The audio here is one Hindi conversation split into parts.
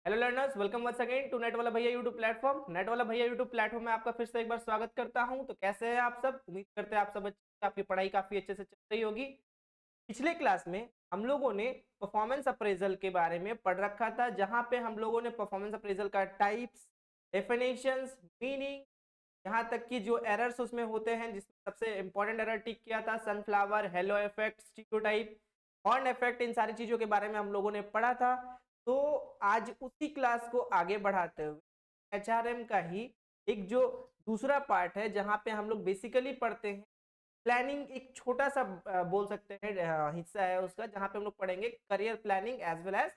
Hello learners, welcome once again to net वाला भैया यूट्यूब प्लेटफॉर्म। नेट वाला भैया यूट्यूब प्लेटफॉर्म में आपका फिर से एक बार स्वागत करता हूं। तो कैसे हैं आप सब? उम्मीद करते हैं आप सब अच्छे, आपकी पढ़ाई काफी अच्छे से चल रही होगी। पिछले क्लास में हम लोगों ने परफॉर्मेंस अप्रेजल के बारे में पढ़ रखा था, जहां पे हम लोगों ने परफॉर्मेंस अप्रेजल का टाइप्स, डेफिनेशंस, मीनिंग, यहाँ तक कि जो एरर्स उसमें होते हैं, जिसमें सबसे इंपॉर्टेंट एरर टिक किया था sunflower, halo effect, stereotype, horn effect, इन सारी चीजों के बारे में हम लोगों ने पढ़ा था। तो आज उसी क्लास को आगे बढ़ाते हुए एचआरएम का ही एक जो दूसरा पार्ट है, जहां पे हम लोग बेसिकली पढ़ते हैं प्लानिंग, एक छोटा सा बोल सकते हैं हिस्सा है उसका, जहां पे हम लोग पढ़ेंगे career planning as well as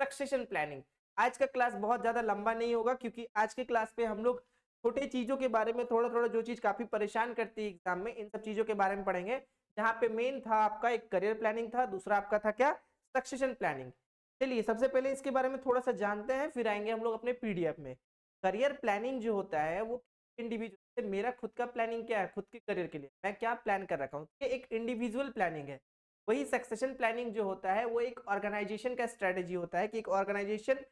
succession planning. आज का क्लास बहुत ज्यादा लंबा नहीं होगा, क्योंकि आज के क्लास पे हम लोग छोटे चीजों के बारे में थोड़ा थोड़ा, जो चीज काफी परेशान करती है एग्जाम में, इन सब चीजों के बारे में पढ़ेंगे। जहां पे मेन था आपका एक करियर प्लानिंग था, दूसरा आपका था क्या, सक्सेशन प्लानिंग। चलिए सबसे पहले इसके बारे में थोड़ा सा जानते हैं, फिर आएंगे हम लोग अपने पीडीएफ में। करियर प्लानिंग जो होता है वो इंडिविजुअल, मेरा खुद का प्लानिंग क्या है, खुद के करियर के लिए मैं क्या प्लान कर रखा हूँ, ये एक इंडिविजुअल प्लानिंग है। वही सक्सेशन प्लानिंग जो होता है वो एक ऑर्गेनाइजेशन का स्ट्रेटेजी होता है, कि एक ऑर्गेनाइजेशन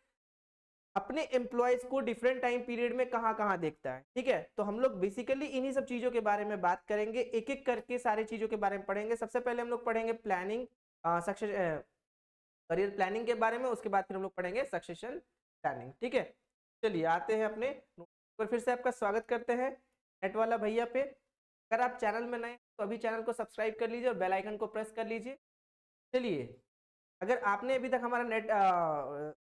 अपने एम्प्लॉयज को डिफरेंट टाइम पीरियड में कहाँ कहाँ देखता है। ठीक है, तो हम लोग बेसिकली इन्हीं सब चीजों के बारे में बात करेंगे, एक एक करके सारी चीजों के बारे में पढ़ेंगे। सबसे पहले हम लोग पढ़ेंगे प्लानिंग, सक्सेस, करियर प्लानिंग के बारे में, उसके बाद फिर हम लोग पढ़ेंगे सक्सेशन प्लानिंग। ठीक है, चलिए आते हैं अपने पर, फिर से आपका स्वागत करते हैं नेट वाला भैया पे। अगर आप चैनल में नए तो अभी चैनल को सब्सक्राइब कर लीजिए और बेल आइकन को प्रेस कर लीजिए। चलिए, अगर आपने अभी तक हमारा नेट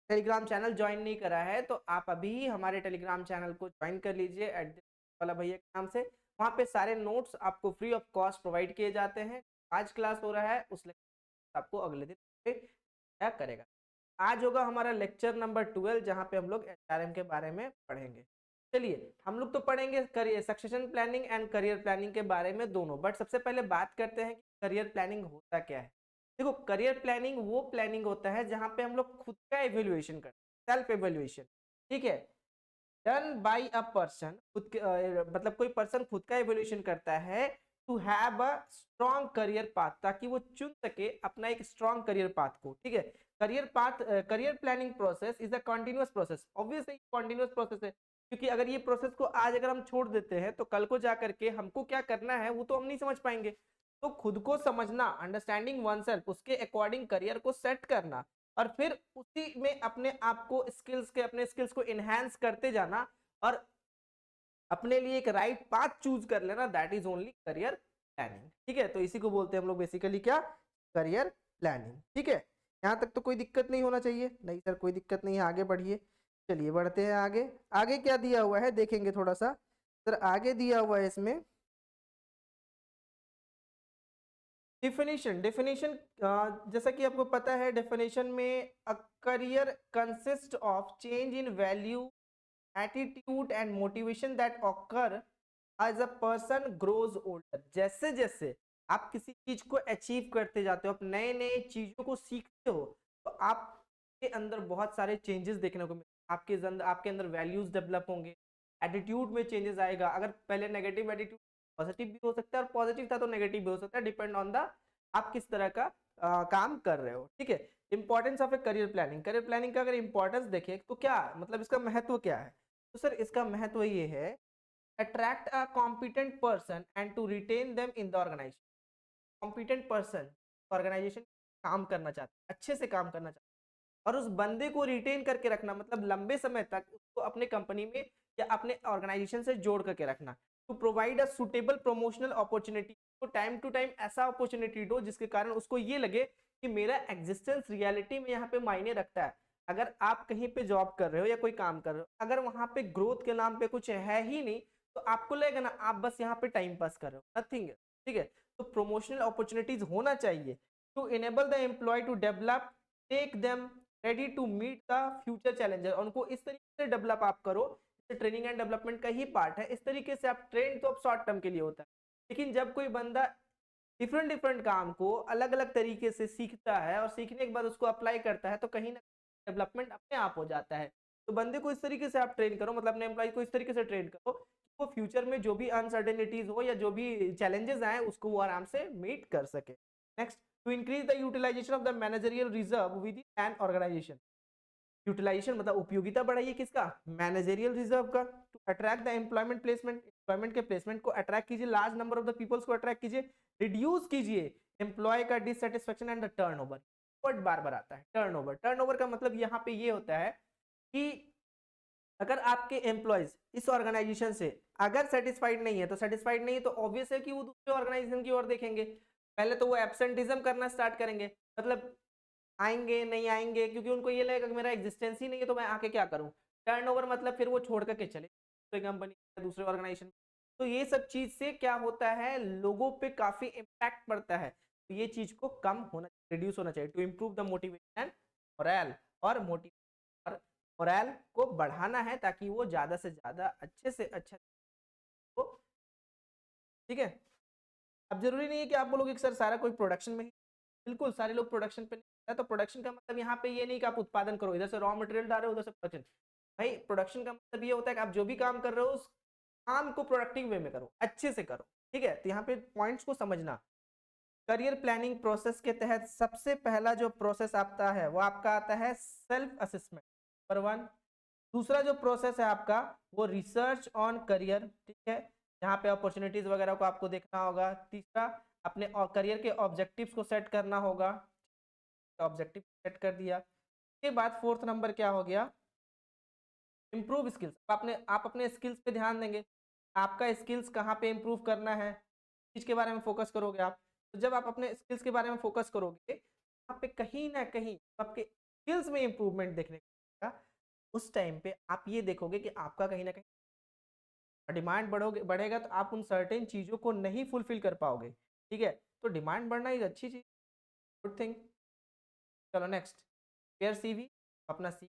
टेलीग्राम चैनल ज्वाइन नहीं करा है तो आप अभी हमारे टेलीग्राम चैनल को ज्वाइन कर लीजिए वाला भैया के नाम से। वहाँ पे सारे नोट्स आपको फ्री ऑफ कॉस्ट प्रोवाइड किए जाते हैं। आज क्लास हो रहा है उस आपको अगले दिन क्या करेगा। आज होगा हमारा लेक्चर नंबर 12, जहाँ पे हम लोग एचआरएम के बारे में पढ़ेंगे। चलिए हम लोग तो पढ़ेंगे career succession planning and career planning के बारे में दोनों, बट सबसे पहले बात करते हैं कि करियर प्लानिंग होता क्या है। देखो, करियर प्लानिंग वो प्लानिंग होता है जहां पे हम लोग खुद का एवेल्युएशन करते हैं, सेल्फ एवेल्युएशन। ठीक है, डन बाय अ पर्सन, खुद के मतलब कोई पर्सन खुद का एवेल्युएशन करता है to have a strong career path, ताकि वो चुन सके अपना एक स्ट्रॉन्ग करियर पाथ को। ठीक है, career path, career planning process is a continuous process. Obviously continuous process है, क्योंकि अगर ये प्रोसेस को आज अगर हम छोड़ देते हैं तो कल को जाकर के हमको क्या करना है वो तो हम नहीं समझ पाएंगे। तो खुद को समझना, अंडरस्टैंडिंग वन सेल्फ, उसके अकॉर्डिंग करियर को सेट करना, और फिर उसी में अपने आप को अपने स्किल्स को इनहेंस करते जाना, और अपने लिए एक राइट पाथ चूज कर लेना, that is only career planning. ठीक है, तो इसी को बोलते हैं हम लोग बेसिकली क्या, करियर प्लानिंग। ठीक है, यहाँ तक तो कोई दिक्कत नहीं होना चाहिए। नहीं सर कोई दिक्कत नहीं है, आगे बढ़िए। चलिए बढ़ते हैं आगे। आगे क्या दिया हुआ है देखेंगे थोड़ा सा। सर आगे दिया हुआ है इसमें डेफिनेशन। जैसा कि आपको पता है, डेफिनेशन में a career consist of change in value, attitude and motivation that occur as a person grows older. जैसे जैसे आप किसी चीज को अचीव करते जाते हो, आप नए नए चीजों को सीखते हो, तो आपके अंदर बहुत सारे चेंजेस देखने को मिलते हैं। आपके अंदर वैल्यूज डेवलप होंगे, एटीट्यूड में चेंजेस आएगा। अगर पहले नेगेटिव एटीट्यूड पॉजिटिव भी हो सकता है, और पॉजिटिव था तो नेगेटिव भी हो सकता है, डिपेंड ऑन द आप किस तरह का काम कर रहे हो। ठीक है, importance of a career planning. Career planning का अगर इंपॉर्टेंस देखें तो क्या मतलब, इसका महत्व क्या है? तो सर इसका महत्व ये है, attract a competent person and to retain them in the organisation. Competent person organisation काम करना चाहता है, अच्छे से काम करना चाहता है, और उस बंदे को रिटेन करके रखना, मतलब लंबे समय तक उसको अपने कंपनी में या अपने ऑर्गेनाइजेशन से जोड़ करके रखना। To provide a suitable promotional opportunity, तो टाइम टू टाइम ऐसा अपॉर्चुनिटी दो जिसके कारण उसको ये लगे कि मेरा एग्जिस्टेंस रियलिटी में यहाँ पे मायने रखता है। अगर आप कहीं पे जॉब कर रहे हो या कोई काम कर रहे हो, अगर वहां पे ग्रोथ के नाम पे कुछ है ही नहीं, तो आपको लगेगा ना आप बस यहाँ पे टाइम पास कर रहे हो, नथिंग। ठीक है, तो प्रमोशनल अपॉर्चुनिटीज होना चाहिए to enable the employee to develop, take them ready to meet the future challenges. उनको इस तरीके से डेवलप आप करो, ट्रेनिंग एंड डेवलपमेंट का ही पार्ट है। इस तरीके से आप ट्रेन तो अब शॉर्ट टर्म के लिए होता है, लेकिन जब कोई बंदा डिफरेंट डिफरेंट काम को अलग अलग तरीके से सीखता है और सीखने के बाद उसको अप्लाई करता है, तो कहीं ना डेवलपमेंट अपने आप हो जाता है। तो बंदे को इस तरीके से आप ट्रेन करो, मतलब अपने एम्प्लॉय को इस तरीके से ट्रेन करो कि वो फ्यूचर में जो भी अनसर्टेनिटीज हो या जो भी चैलेंजेस आए उसको वो आराम से मीट कर सके। Next, to increase the utilization of the managerial reserve with an organization. Utilization मतलब उपयोगिता बढ़ाइए किसका, मैनेजरियल रिजर्व का, to attract the employment placement, employment के प्लेसमेंट को अट्रैक्ट कीजिए, large number of the peoples को अट्रैक्ट कीजिए, रिड्यूस कीजिए एम्प्लॉय का dissatisfaction and the turnover. Word बार बार आता है टर्नओवर। टर्नओवर का मतलब यहाँ पे ये होता है कि अगर आपके एम्प्लॉयज इस ऑर्गेनाइजेशन से अगर सेटिस्फाइड नहीं है तो सेटिस्फाइड नहीं है तो ऑब्वियस है कि वो दूसरे ऑर्गेनाइजेशन की ओर देखेंगे। पहले तो वो एब्सेंटिज्म करना स्टार्ट करेंगे, मतलब आएंगे नहीं आएंगे, क्योंकि उनको ये लगेगा कि मेरा एग्जिस्टेंस ही नहीं है तो मैं आके क्या करूं। टर्नओवर मतलब फिर वो छोड़ करके चले दूसरे कंपनी दूसरे ऑर्गेनाइजेशन। तो ये सब चीज से क्या होता है, लोगों पे काफी इम्पैक्ट पड़ता है। तो ये चीज को कम होना, रिड्यूस होना चाहिए, to improve the motivation and morale, और मोरल को बढ़ाना है ताकि वो ज्यादा से ज्यादा अच्छे से अच्छा हो। ठीक है, अब जरूरी नहीं है कि आप बोलोगे कि सर सारा कोई प्रोडक्शन में ही, बिल्कुल सारे लोग प्रोडक्शन पे नहीं है। तो प्रोडक्शन का मतलब यहाँ पे ये नहीं कि आप उत्पादन करो, इधर से रॉ मटेरियल डाल रहे हो उधर से प्रोडक्शन। भाई प्रोडक्शन का मतलब ये होता है कि आप जो भी काम कर रहे हो उस काम को प्रोडक्टिव वे में करो, अच्छे से करो। ठीक है, तो यहाँ पे पॉइंट्स को समझना। करियर प्लानिंग प्रोसेस के तहत सबसे पहला जो प्रोसेस आता है वो आपका आता है सेल्फ असेसमेंट, नंबर 1। दूसरा जो प्रोसेस है आपका वो रिसर्च ऑन करियर, ठीक है, यहाँ पे अपॉर्चुनिटीज वगैरह को आपको देखना होगा। तीसरा अपने करियर के ऑब्जेक्टिव्स को सेट करना होगा, ऑब्जेक्टिव सेट कर दिया। उसके बाद फोर्थ नंबर क्या हो गया, इम्प्रूव स्किल्स। आप अपने स्किल्स पे ध्यान देंगे, आपका स्किल्स कहाँ पे इम्प्रूव करना है, चीज के बारे में फोकस करोगे आप। तो जब आप अपने स्किल्स के बारे में फोकस करोगे आप पे कहीं ना कहीं आपके स्किल्स में इम्प्रूवमेंट देखने को मिलेगा। उस टाइम पे आप ये देखोगे कि आपका कहीं ना कहीं डिमांड बढ़ेगा तो आप उन सर्टेन चीज़ों को नहीं फुलफिल कर पाओगे। ठीक है, तो डिमांड बढ़ना एक अच्छी चीज़, गुड थिंग। चलो नेक्स्ट, पेयर सीवी अपना सी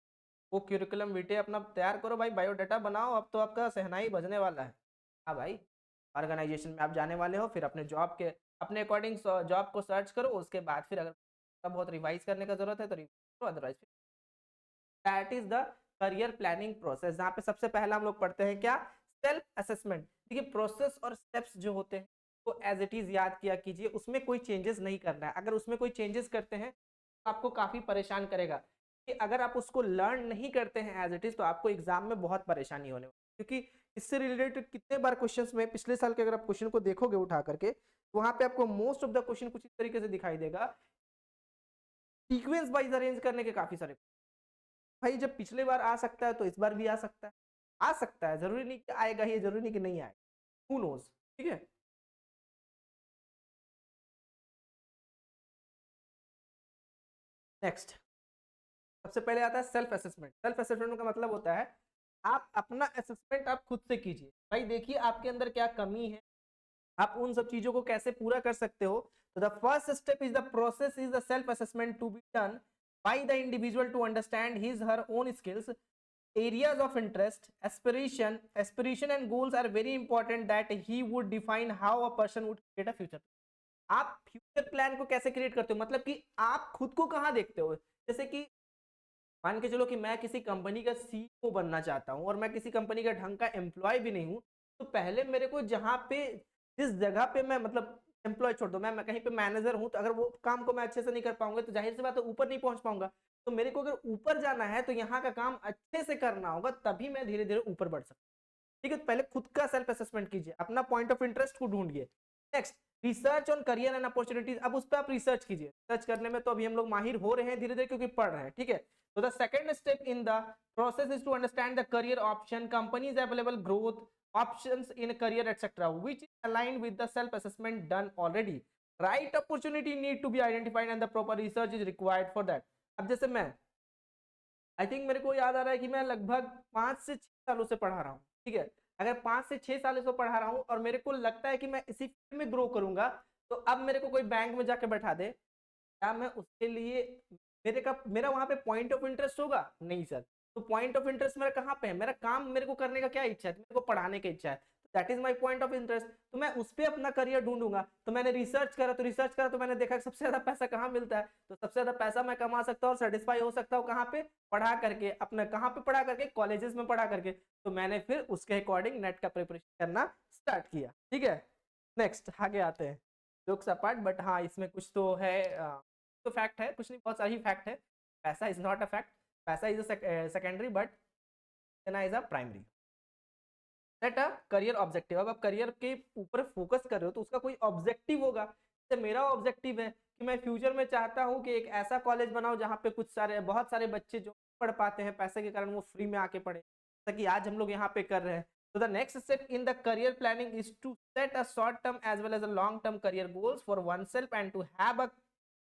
वो क्यूरिकुलम विटे अपना तैयार करो भाई, बायोडाटा बनाओ, अब तो आपका सहनाई बजने वाला है। हाँ भाई, ऑर्गेनाइजेशन में आप जाने वाले हो, फिर अपने जॉब के अपने अकॉर्डिंग जॉब को सर्च करो, उसके बाद फिर अगर बहुत रिवाइज करने का जरूरत है तो रिवाइज करो, otherwise that is the career planning process, जहाँ पे सबसे पहला हम लोग पढ़ते हैं क्या, सेल्फ असेसमेंट। देखिए प्रोसेस और स्टेप्स जो होते हैं वो एज इट इज याद किया कीजिए, उसमें कोई चेंजेस नहीं करना है। अगर उसमें कोई चेंजेस करते हैं तो आपको काफी परेशान करेगा, कि अगर आप उसको लर्न नहीं करते हैं एज इट इज तो आपको एग्जाम में बहुत परेशानी होने वाली। क्योंकि इससे रिलेटेड कितने बार क्वेश्चंस में पिछले साल के अगर आप क्वेश्चन को देखोगे उठा करके, वहां पे आपको मोस्ट ऑफ द क्वेश्चन कुछ इस तरीके से दिखाई देगा, सीक्वेंस वाइज अरेंज करने के काफी सारे। भाई जब पिछले बार आ सकता है तो इस बार भी आ सकता है, आ सकता है, जरूरी नहीं कि आएगा ही, जरूरी नहीं कि नहीं आएगा, हु नोज। ठीक है, नेक्स्ट सबसे पहले आता है सेल्फ असेसमेंट। सेल्फ असेसमेंट का मतलब होता है आप अपना असेसमेंट आप खुद से कीजिए। भाई देखिए आपके अंदर क्या कमी है, आप उन सब चीजों को कैसे पूरा कर सकते हो। तो the first step is the process is the self assessment to be done by the individual to understand his her own skills, areas of interest, aspiration and goals are very important that he would define how a person would create a future। आप फ्यूचर प्लान को कैसे क्रिएट करते हो, मतलब कि आप खुद को कहाँ देखते हो। जैसे कि मान के चलो कि मैं किसी कंपनी का सीईओ बनना चाहता हूँ और मैं किसी कंपनी का ढंग का एम्प्लॉय भी नहीं हूँ, तो पहले मेरे को जहाँ पे जिस जगह पे मैं मतलब एम्प्लॉय छोड़ दो, मैं कहीं पे मैनेजर हूँ, तो अगर वो काम को मैं अच्छे से नहीं कर पाऊंगा तो जाहिर सी बात है ऊपर नहीं पहुंच पाऊंगा। तो मेरे को अगर ऊपर जाना है तो यहाँ का काम अच्छे से करना होगा, तभी मैं धीरे धीरे ऊपर बढ़ सकता हूँ। ठीक है, तो पहले खुद का सेल्फ असेसमेंट कीजिए, अपना पॉइंट ऑफ इंटरेस्ट को ढूंढिए। Next, research on career and opportunities. अब उस पर आप रिसर्च कीजिए, रिसर्च करने में तो अभी हम लोग माहिर हो रहे हैं धीरे धीरे क्योंकि पढ़ रहे हैं। ठीक है, तो the second step in the process is to understand the career option, companies available, growth options in career etc, which is aligned with the self assessment done already। right opportunity need to be identified and the proper research is required for that। अब जैसे मैं आई थिंक मेरे को याद आ रहा है कि मैं लगभग 5 से 6 सालों से पढ़ा रहा हूँ। ठीक है, अगर 5 से 6 सालों से पढ़ा रहा हूँ और मेरे को लगता है कि मैं इसी फील्ड में ग्रो करूंगा, तो अब मेरे को कोई बैंक में जाके बैठा दे, क्या मैं उसके लिए मेरा वहां पे पॉइंट ऑफ इंटरेस्ट होगा? नहीं सर। तो पॉइंट ऑफ इंटरेस्ट मेरा कहाँ पे है, मेरा काम मेरे को करने का क्या इच्छा है, मेरे को पढ़ाने की इच्छा है, that is my point of interest. तो मैं उस पर अपना करियर ढूंढूंगा। तो मैंने रिसर्च करा तो मैंने देखा सबसे ज्यादा पैसा कहाँ मिलता है, तो सबसे ज्यादा पैसा मैं कमा सकता हूँ और सेटिस्फाई हो सकता हूँ कहाँ पे, पढ़ा करके। अपने कहाँ पे पढ़ा करके, कॉलेजेस में पढ़ा करके। तो मैंने फिर उसके अकॉर्डिंग नेट का प्रिपरेशन करना स्टार्ट किया। ठीक है, नेक्स्ट आगे आते हैं, जोक्स अपार्ट, बट हाँ इसमें कुछ तो है, तो फैक्ट है, कुछ नहीं, बहुत सारी फैक्ट है। पैसा इज नॉट अ फैक्ट, पैसा इज सेकेंडरी बट देना is a primary. Set a career objective. अब आप करियर के ऊपर फोकस कर रहे हो तो उसका कोई ऑब्जेक्टिव होगा। जैसे मेरा ऑब्जेक्टिव है कि मैं फ्यूचर में चाहता हूँ कि एक ऐसा कॉलेज बनाऊं जहाँ पे बहुत सारे बच्चे जो पढ़ पाते हैं पैसे के कारण वो फ्री में आके पढ़े, जैसा कि आज हम लोग यहाँ पे कर रहे हैं। So the next step in the career planning is to set a short term as well as a long term career goals for oneself and to have a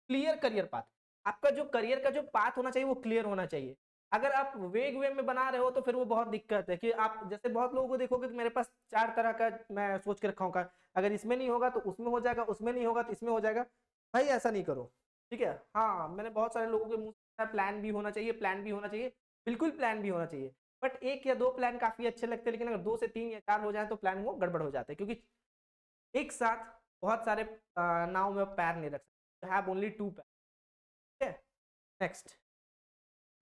clear career path। आपका जो करियर का जो पाथ होना चाहिए वो क्लियर होना चाहिए। अगर आप वेग वे में बना रहे हो तो फिर वो बहुत दिक्कत है कि आप जैसे बहुत लोगों को देखोगे कि मेरे पास 4 तरह का मैं सोच के रखा हूँ, अगर इसमें नहीं होगा तो उसमें हो जाएगा, उसमें नहीं होगा तो इसमें हो जाएगा। भाई ऐसा नहीं करो, ठीक है। हाँ, मैंने बहुत सारे लोगों के मुंह से प्लान भी होना चाहिए, प्लान भी होना चाहिए, बिल्कुल प्लान भी होना चाहिए, बट 1 या 2 प्लान काफी अच्छे लगते हैं, लेकिन अगर 2 से 3 या 4 हो जाए तो प्लान वो गड़बड़ हो जाते हैं, क्योंकि एक साथ बहुत सारे नाव में पैर नहीं रख सकते, हैव ओनली 2 पैर, ठीक है। Next,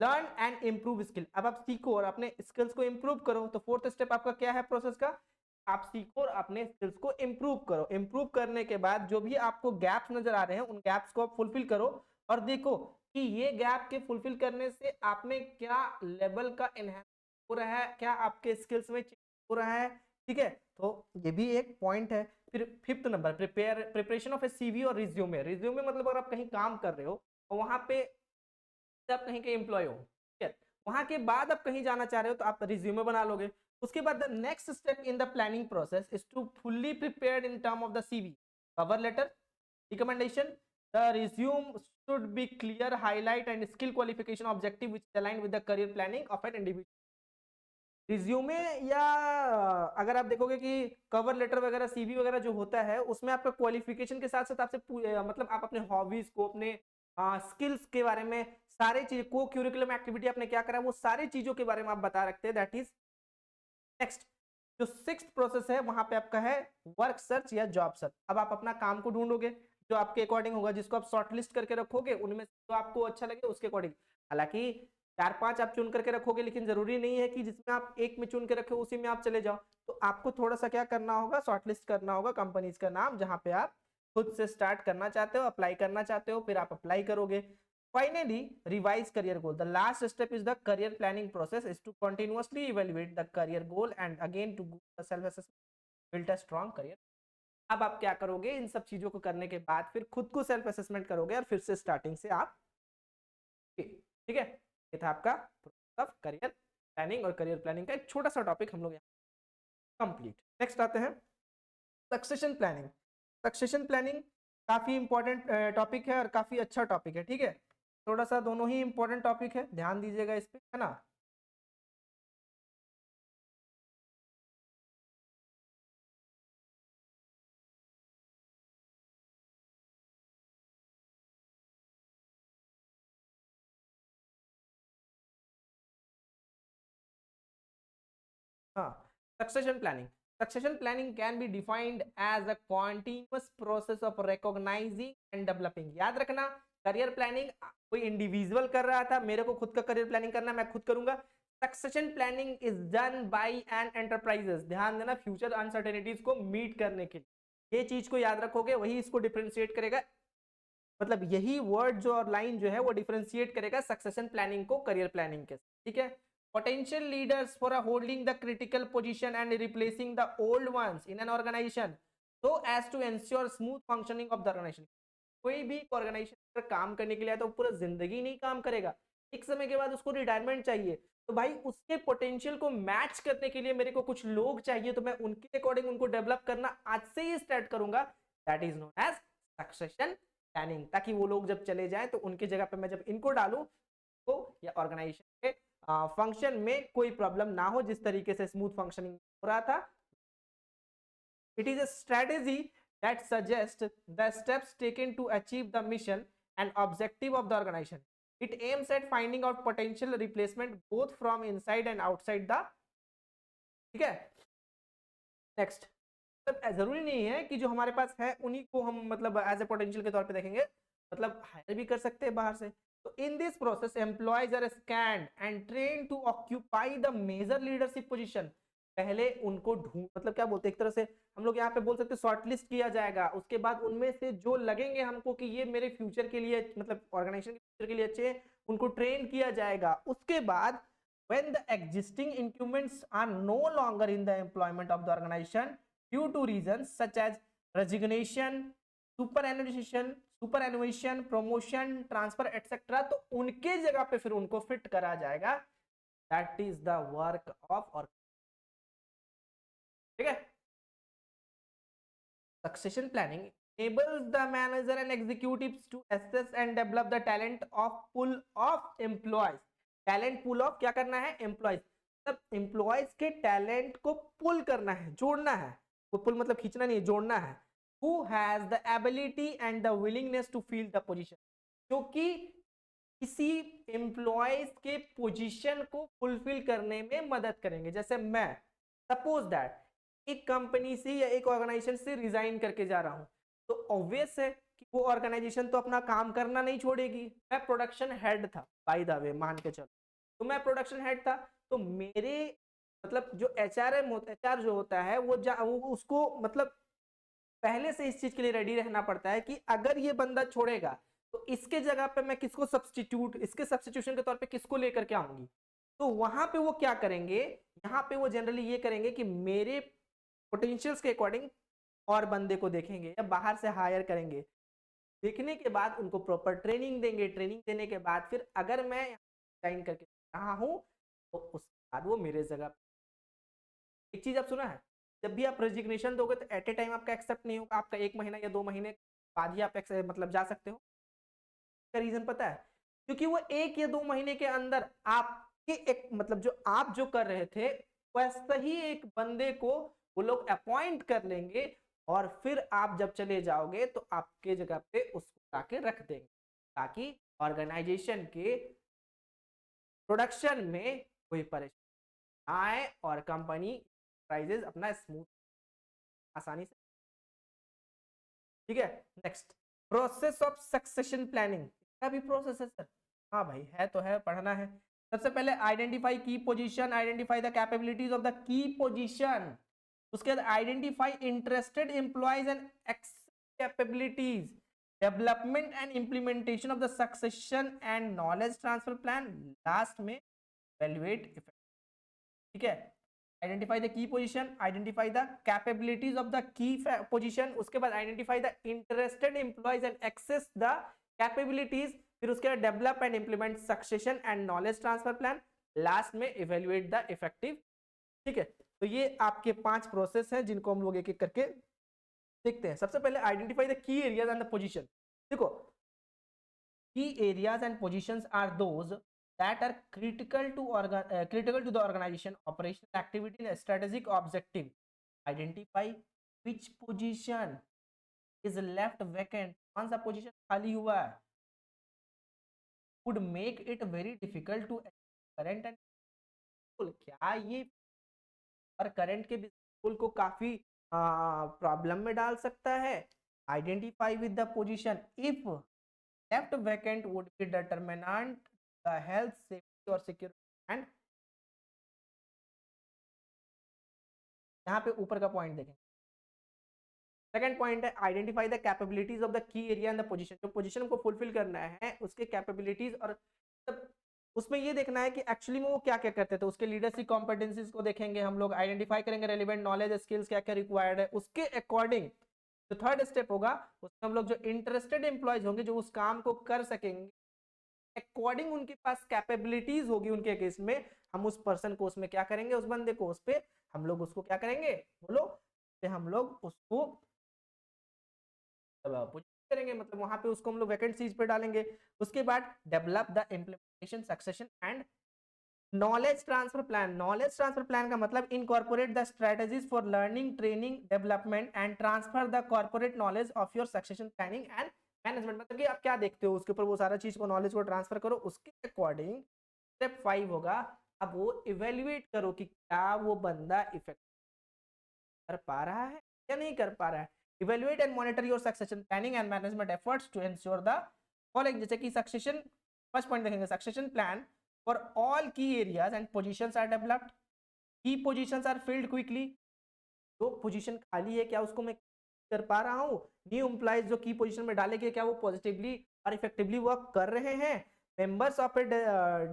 learn and improve skill. अब आप सीखो और अपने स्किल्स को इम्प्रूव करो। तो 4th स्टेप आपका क्या है प्रोसेस का, आप सीखो और अपने स्किल्स को इम्प्रूव करो। इम्प्रूव करने के बाद जो भी आपको गैप्स नजर आ रहे हैं उन गैप्स को आप फुलफिल करो और देखो कि ये गैप के फुलफिल करने से आपने क्या लेवल का एनहांस हो रहा है, क्या आपके स्किल्स में चेंज हो रहा है, ठीक है। तो ये भी एक पॉइंट है। फिर 5th number, preparation of A CV और रिज्यूमे। रिज्यूमे मतलब अगर आप कहीं काम कर रहे हो और वहां पे आप कहीं के एम्प्लॉय हो, ठीक है, वहां के बाद आप कहीं जाना चाह रहे हो तो आप रिज्यूमे बना लोगे। उसके बाद the next step in the planning process is to fully prepared in term of the CV, cover letter, recommendation. The resume should be clear, highlight and skill qualification objective which is aligned with the career planning of an individual। Resume या अगर आप देखोगे कि कवर लेटर वगैरह सीवी वगैरह जो होता है उसमें आपका क्वालिफिकेशन के साथ साथ आपसे मतलब आप अपने हॉबीज को, अपने स्किल्स के बारे में, सारी चीज को क्यूरिकुलम एक्टिविटी आपने क्या करा वो सारी चीजों के बारे में आप बता रखते हैं। That is next. जो 6th प्रोसेस है वहां पे आपका है वर्क सर्च या जॉब सर्च। अब आप अपना काम को ढूंढोगे जो आपके अकॉर्डिंग होगा, जिसको आप शॉर्टलिस्ट करके रखोगे, उनमें जो आपको अच्छा लगे उसके अकॉर्डिंग। हालांकि 4-5 आप चुन करके रखोगे, लेकिन जरूरी नहीं है कि जिसमें आप एक में चुन के रखे उसी में आप चले जाओ। तो आपको थोड़ा सा क्या करना होगा, शॉर्टलिस्ट करना होगा कंपनीज का नाम जहां पे आप खुद से स्टार्ट करना चाहते हो, अप्लाई करना चाहते हो, फिर आप अप्लाई करोगे। Finally, revise career goal. The last step is the career planning process is to continuously evaluate the career goal and again to self assessment, build a strong career। अब आप क्या करोगे, इन सब चीजों को करने के बाद फिर खुद को सेल्फ असेसमेंट करोगे और फिर से स्टार्टिंग से आप, ठीक है। ये था आपका करियर प्लानिंग और करियर प्लानिंग का एक छोटा सा टॉपिक हम लोग यहाँ कंप्लीट। नेक्स्ट आते हैं सक्सेशन प्लानिंग। सक्सेशन प्लानिंग काफी इंपॉर्टेंट टॉपिक है और काफी अच्छा टॉपिक है, ठीक है। थोड़ा सा दोनों ही इंपॉर्टेंट टॉपिक है, ध्यान दीजिएगा इस पे, है ना। हाँ, succession planning. Succession planning can be defined as a continuous process of recognising and developing. याद रखना, करियर प्लानिंग कोई इंडिविजुअल कर रहा था, मेरे को खुद का करियर प्लानिंग करना, मैं खुद करूंगा। Succession planning is done by an enterprises. ध्यान देना, फ्यूचर अनसर्टेनिटीज को मीट करने के लिए ये चीज को याद रखोगे, वही इसको डिफरेंशिएट करेगा। मतलब यही वर्ड जो और लाइन जो है वो डिफरेंशिएट करेगा सक्सेशन प्लानिंग को करियर प्लानिंग के, ठीक है। Potential leaders for holding the critical position and replacing the old ones in an organization so as to ensure smooth functioning of the organization। कोई भी ऑर्गेनाइजेशन पर काम करने के लिए तो पूरा जिंदगी नहीं काम करेगा, एक समय के बाद उसको रिटायरमेंट चाहिए। तो भाई उसके पोटेंशियल को मैच करने के लिए मेरे को कुछ लोग चाहिए, तो मैं उनके अकॉर्डिंग उनको डेवलप करना आज से ही स्टार्ट करूंगा। That is known as succession planning, ताकि वो लोग जब चले जाएं तो उनकी जगह पे मैं जब इनको डालूं तो या ऑर्गेनाइजेशन के फंक्शन में कोई प्रॉब्लम ना हो, जिस तरीके से स्मूथ फंक्शनिंग हो रहा था। It is a strategy that suggests the steps taken to achieve the mission and objective of the organization। It aims at finding out potential replacement both from inside and outside the, ठीक है। नेक्स्ट, जरूरी नहीं है कि जो हमारे पास है उन्हीं को हम मतलब एज ए पोटेंशियल के तौर पे देखेंगे, मतलब हायर भी कर सकते हैं बाहर से। तो in this process employees are scanned and train to occupy the major leadership position. पहले उनको ढूंढ मतलब क्या बोलते हैं, एक तरह से हम लोग यहाँ पे बोल सकते हैं शॉर्टलिस्ट किया जाएगा। उसके बाद उनमें से जो लगेंगे हमको कि ये मेरे फ्यूचर के लिए मतलब ऑर्गेनाइजेशन के फ्यूचर के लिए अच्छे हैं, उनको ट्रेन किया जाएगा। उसके बाद when the existing incumbents are no longer in the employment of the organization due to reasons such as resignation, superannuation, promotion, transfer etc, तो उनके जगह पे फिर उनको फिट करा जाएगा। That is the work of और ठीक है। Succession planning enables the manager and executives to assess and develop the talent of pool of employees। Talent pool of क्या करना है? एम्प्लॉयज। मतलब एम्प्लॉयज के टैलेंट को पुल करना है, जोड़ना है। पुल मतलब खींचना नहीं है, जोड़ना है। Who has the ability and the willingness to fill the position, जो कि किसी एम्प्लॉयज के पोजीशन को फुलफिल करने में मदद करेंगे। जैसे मैं सपोज दैट एक कंपनी से या एक ऑर्गेनाइजेशन से रिजाइन करके जा रहा हूं, तो ऑब्वियस है कि वो ऑर्गेनाइजेशन तो अपना काम करना नहीं छोड़ेगी। मैं प्रोडक्शन हेड था बाय द वे, मान के चलो, तो मैं प्रोडक्शन हेड था, तो मेरे मतलब जो एचआर जो होता है वो उसको मतलब पहले से इस चीज के लिए रेडी रहना पड़ता है कि अगर ये बंदा छोड़ेगा तो इसके जगह पे मैं किसको इसके सब्स्टिट्यूशन के तौर पे किसको लेकर के आऊंगी। तो वहां पे वो क्या करेंगे, यहाँ पे वो जनरली ये करेंगे कि मेरे पोटेंशियल्स के अकॉर्डिंग और बंदे को देखेंगे या बाहर से हायर करेंगे। देखने के बाद उनको प्रॉपर ट्रेनिंग देंगे। ट्रेनिंग देने के बाद फिर अगर मैं ज्वाइन करके रहा हूं तो उसके बाद वो मेरे जगह। एक चीज आप सुना है, जब भी आप रेजिग्नेशन दोगे तो एट ए टाइम आपका एक्सेप्ट नहीं होगा, आपका 1 महीना या 2 महीने बाद ही आप मतलब जा सकते हो। का रीजन पता है? क्योंकि वो 1 या 2 महीने के अंदर आपके एक मतलब जो आप जो कर रहे थे वैसा ही एक बंदे को वो लोग अपॉइंट कर लेंगे और फिर आप जब चले जाओगे तो आपके जगह पे उसको लाके रख देंगे, ताकि ऑर्गेनाइजेशन के प्रोडक्शन में कोई परेशानी आए और कंपनी प्राइजेस अपना स्मूथ आसानी से। ठीक है। Next, process of succession planning का भी प्रोसेस है सर। हाँ भाई है तो है, पढ़ना है। सबसे पहले identify key position, identify the capabilities of the key position. उसके बाद identify interested employees and capabilities, development and implementation of the succession and knowledge transfer plan, last में इवैल्यूएट इफेक्ट। ठीक है। Identify the key position, identify the capabilities of the key position, उसके बाद identify the interested employees and access the capabilities, फिर उसके बाद develop and implement succession and knowledge transfer plan, last में इवैल्यूएट द इफेक्टिव। ठीक है। तो ये आपके 5 प्रोसेस हैं जिनको हम लोग एक एक करके देखते हैं। सबसे पहले identify the key areas and the position. देखो, key areas and positions are those that are critical to the organization operational activity and strategic objective. Identify which position is left vacant, कौन सा पोजीशन खाली हुआ है, would make it very difficult to current and क्या ये और करंट के बिल्कुल को काफी प्रॉब्लम में डाल सकता है। Identify with the position if left vacant would be determinant the health safety और सिक्योरिटी एंड, यहाँ पे ऊपर का पॉइंट देखें। सेकंड पॉइंट है identify the capabilities of the की एरिया एंड द पोजीशन। जो पोजीशन को फुलफिल करना है उसके कैपेबिलिटीज और उसमें ये देखना है कि एक्चुअली में वो क्या क्या करते थे, उसके लीडरशिप कॉम्पिटेंसीज को देखेंगे हम लोग, आइडेंटिफाई करेंगे रेलेवेंट नॉलेज स्किल्स क्या क्या रिक्वायर्ड है, उसके अकॉर्डिंग जो थर्ड स्टेप होगा उसमें हम लोग जो इंटरेस्टेड एम्प्लॉयज होंगे जो उस काम को कर सकेंगे अकॉर्डिंग उनके पास कैपेबिलिटीज होगी उनके केस में, हम उस पर्सन को उसमें क्या करेंगे, उस बंदे को उस पे हम लोग उसको क्या करेंगे, बोलो, हम लोग उसको करेंगे, मतलब वहां पे उसको हम लोग वैकेंसीज पे डालेंगे। उसके बाद develop the implementation succession and knowledge transfer plan. Knowledge transfer plan का मतलब incorporate the strategies for learning training development and transfer the corporate knowledge of your succession planning and management. मतलब कि आप क्या देखते हो उसके ऊपर वो सारा चीज को नॉलेज को ट्रांसफर करो, उसके अकॉर्डिंग स्टेप 5 होगा अब वो इवेल्युएट करो कि क्या वो बंदा इफेक्ट कर पा रहा है या नहीं कर पा रहा है। Evaluate and monitor your succession planning and management efforts to ensure the following, जैसे कि सक्सेशन फर्स्ट पॉइंट देखेंगे, succession plan for all key areas and positions are developed, key positions are filled quickly. जो पोजीशन खाली है क्या उसको मैं कर पा रहा हूँ, न्यू एम्प्लॉइज जो की पोजीशन में डाले गए क्या वो पॉजिटिवली और इफेक्टिवली वर्क कर रहे हैं, members of a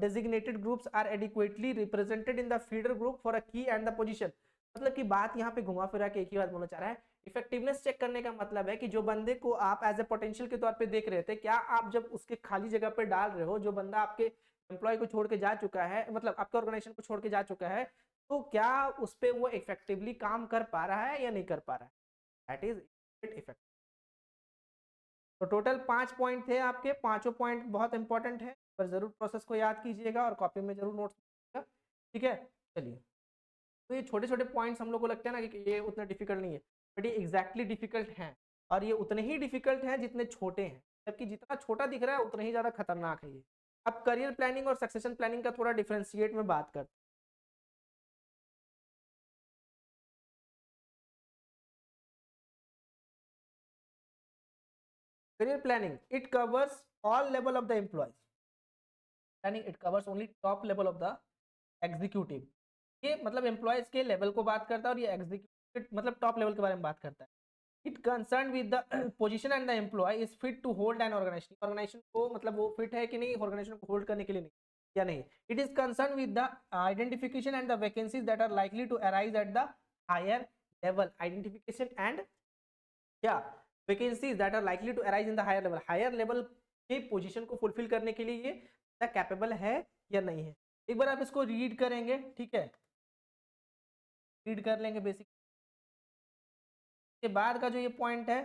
designated groups are adequately represented in the feeder group for a key and the position। मतलब कि बात यहाँ पे घुमा फिरा के एक ही बात बोलना चाह रहा है। इफेक्टिवनेस चेक करने का मतलब है कि जो बंदे को आप एज ए पोटेंशियल के तौर पे देख रहे थे, क्या आप जब उसके खाली जगह पे डाल रहे हो, जो बंदा आपके एम्प्लॉय को छोड़ के जा चुका है, मतलब आपके ऑर्गेनाइजेशन को छोड़ के जा चुका है, तो क्या उस पर वो इफेक्टिवली काम कर पा रहा है या नहीं कर पा रहा है। That is effect. तो टोटल 5 पॉइंट थे आपके, पांचों पॉइंट बहुत इंपॉर्टेंट है, पर जरूर प्रोसेस को याद कीजिएगा और कॉपी में जरूर नोट्स कीजिएगा। ठीक है, चलिए। तो ये छोटे छोटे पॉइंट्स हम लोग को लगता है ना कि ये उतना डिफिकल्ट नहीं है, बट ये एग्जैक्टली डिफिकल्ट हैं, और ये उतने ही डिफिकल्ट हैं जितने छोटे हैं, जबकि जितना छोटा दिख रहा है उतना ही ज्यादा खतरनाक है ये। अब करियर प्लानिंग और सक्सेशन प्लानिंग का थोड़ा डिफ्रेंशिएट में बात करते हैं। Career planning, it covers all level of the employees. Planning, it covers only top level of the executive. ये मतलब एम्प्लॉयज के लेवल को बात करता है, और ये एग्जीक्यूटिव मतलब टॉप लेवल के बारे में बात करता है। It concern with the position and the employee is fit to hold an organisation. Organisation को मतलब वो फिट है कि नहीं ऑर्गेनाइजेशन को होल्ड करने के लिए, नहीं या नहीं। It is concern with the identification and the vacancies that are likely to arise at the higher level. Identification and क्या vacancies that are likely to arise in the higher level. Higher level के पोजीशन को फुलफिल करने के लिए ये कैपेबल है या नहीं है। एक बार आप इसको रीड करेंगे, ठीक है, रीड कर लेंगे बेसिक के बाद का जो ये पॉइंट है,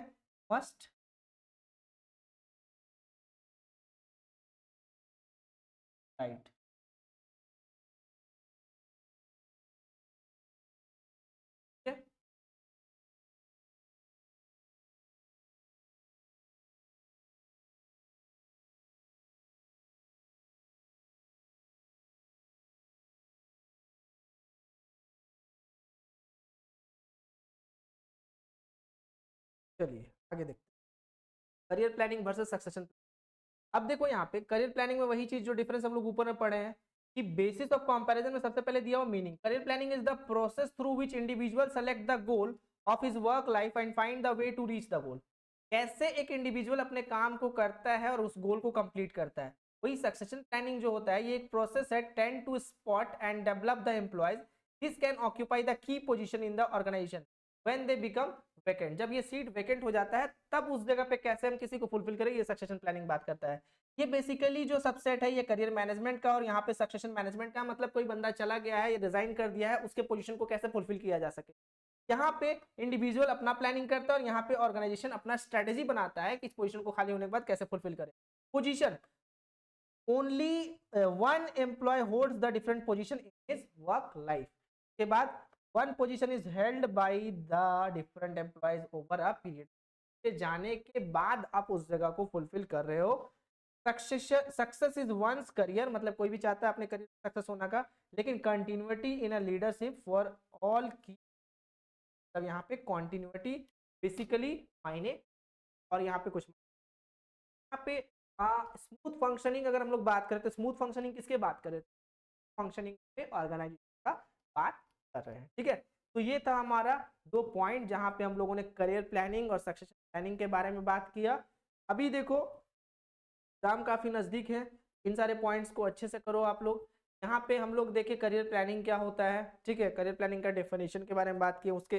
फर्स्ट राइट। ठीक है, चलिए आगे देखते हैं करियर प्लानिंग वर्सेस सक्सेशन। अब देखो यहाँ पे करियर प्लानिंग में वही चीज जो डिफरेंस हम लोग ऊपर में पढ़े हैं कि बेसिस ऑफ कंपैरिजन में सबसे पहले दिया हुआ meaning. Career planning is the process through which individual select the goal of his work life and find the way to reach the goal. कैसे एक इंडिविजुअल अपने काम को करता है और उस गोल को कंप्लीट करता है। वही सक्सेशन प्लानिंग जो होता है, ये एक प्रोसेस है tend to spot and develop the employees this can occupy the key position in the organisation when they become vacant. जब ये सीट वैकेंट हो जाता है तब उस जगह पे कैसे हम किसी को फुलफिल करें, ये सक्सेशन प्लानिंग बात करता है। ये बेसिकली जो सबसेट है ये करियर मैनेजमेंट का, और यहाँ पे सक्सेशन मैनेजमेंट का मतलब कोई बंदा चला गया है या रिजाइन कर दिया है, उसके पोजीशन को कैसे फुलफिल किया जा सके। यहाँ पे इंडिविजुअल अपना प्लानिंग करता है और यहाँ पे ऑर्गेनाइजेशन अपना स्ट्रेटेजी बनाता है कि इस पोजीशन को खाली होने के बाद कैसे फुलफिल करें। Position, only one employee holds the different position in his work life. के बाद one position is held by the different employees over a period. जाने के बाद आप उस जगह को फुलफिल कर रहे हो। सक्सेस इज वंस करियर, मतलब कोई भी चाहता है अपने करियर सक्सेस होना का, लेकिन continuity in a leadership for all की। तब यहाँ पे कंटिन्यूटी बेसिकली मायने, और यहाँ पे कुछ यहाँ पे स्मूथ फंक्शनिंग अगर हम लोग बात करें तो स्मूथ फंक्शनिंग किसके बात करें, फंक्शनिंग पे ऑर्गेनाइजेशन का बात कर रहे हैं। ठीक है, तो ये था हमारा 2 पॉइंट जहां पे हम लोगों ने करियर प्लानिंग और सक्सेशन प्लानिंग के बारे में बात किया। अभी देखो एग्जाम काफी नजदीक है, इन सारे पॉइंट्स को अच्छे से करो आप लोग। यहाँ पे हम लोग देखे करियर प्लानिंग क्या होता है। ठीक है, करियर प्लानिंग का डेफिनेशन के बारे में बात किए, उसके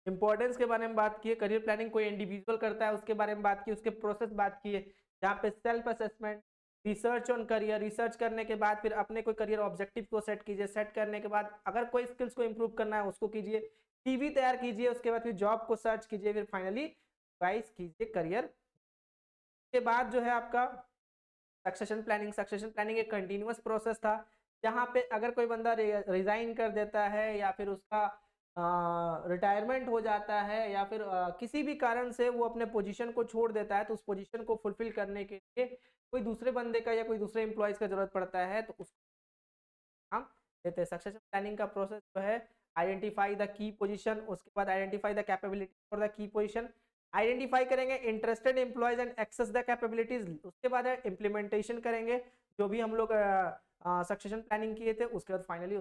इंपॉर्टेंस के बारे में बात किए, करियर प्लानिंग कोई इंडिविजुअल करता है उसके बारे में बात की, उसके प्रोसेस बात किए, जहाँ पे self assessment, research on career, research करने के बाद फिर अपने कोई करियर ऑब्जेक्टिव को सेट कीजिए, सेट करने के बाद अगर कोई स्किल्स को इंप्रूव करना है उसको कीजिए, सीवी तैयार कीजिए, उसके बाद फिर जॉब को सर्च कीजिए, फिर फाइनली गाइस कीजिए करियर। के बाद जो है आपका सक्सेशन प्लानिंग। सक्सेशन प्लानिंग एक कंटिन्यूअस प्रोसेस था जहाँ पे अगर कोई बंदा रिजाइन कर देता है या फिर उसका रिटायरमेंट हो जाता है या फिर किसी भी कारण से वो अपने पोजीशन को छोड़ देता है, तो उस पोजीशन को फुलफिल करने के लिए कोई दूसरे बंदे का या कोई दूसरे एम्प्लॉयज का जरूरत पड़ता है, तो उसको हम देते हैं। सक्सेशन प्लानिंग का प्रोसेस जो है आइडेंटिफाई द की पोजीशन, उसके बाद identify the capability for the key position, identify करेंगे interested employees and access the capabilities, उसके बाद इम्प्लीमेंटेशन करेंगे जो भी हम लोग सक्सेशन प्लानिंग किए थे, उसके बाद फाइनली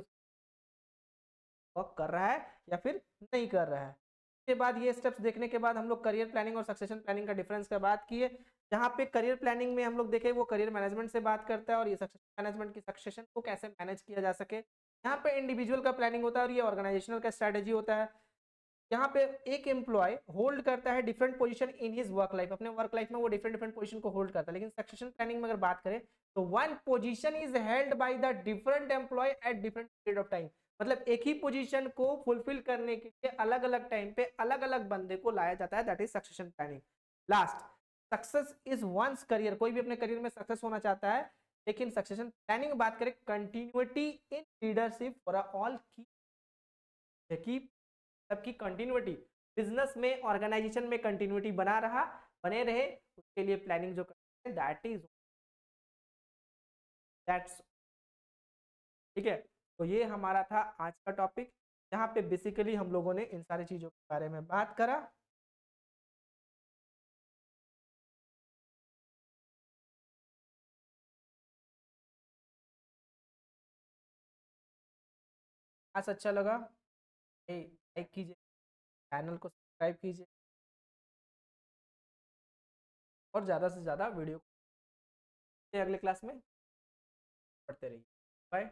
वर्क कर रहा है या फिर नहीं कर रहा है। उसके बाद ये स्टेप्स देखने के बाद हम लोग करियर प्लानिंग और सक्सेशन प्लानिंग का डिफरेंस का बात किए। जहाँ पे करियर प्लानिंग में हम लोग देखें वो करियर मैनेजमेंट से बात करता है और ये सक्सेशन मैनेजमेंट की सक्सेशन को कैसे मैनेज किया जा सके। यहाँ पे इंडिविजुअल का प्लानिंग होता है और ये ऑर्गेनाइजेशनल का स्ट्रेटेजी होता है। यहाँ पे एक एम्प्लॉय होल्ड करता है different position in his work life, अपने वर्क लाइफ में वो डिफरेंट डिफरेंट पोजीशन को होल्ड करता है। लेकिन सक्सेशन प्लानिंग में अगर बात करें तो one position is held by the different employee at different period of time, मतलब एक ही पोजीशन को फुलफिल करने के लिए अलग अलग टाइम पे अलग अलग बंदे को लाया जाता है, that is succession planning. Last, success is once career, कोई भी अपने करियर में सक्सेस होना चाहता है, लेकिन सक्सेशन प्लानिंग में बात करें continuity in leadership for all की सबकी कंटिन्यूटी, बिजनेस में ऑर्गेनाइजेशन में कंटिन्यूटी बने रहे, उसके लिए प्लानिंग जो करते हैं दैट्स ठीक है। तो ये हमारा था आज का टॉपिक, जहाँ पे बेसिकली हम लोगों ने इन सारी चीजों के बारे में बात करा। आज अच्छा लगा लाइक कीजिए, चैनल को सब्सक्राइब कीजिए और ज़्यादा से ज़्यादा वीडियो अगले क्लास में पढ़ते रहिए। बाय।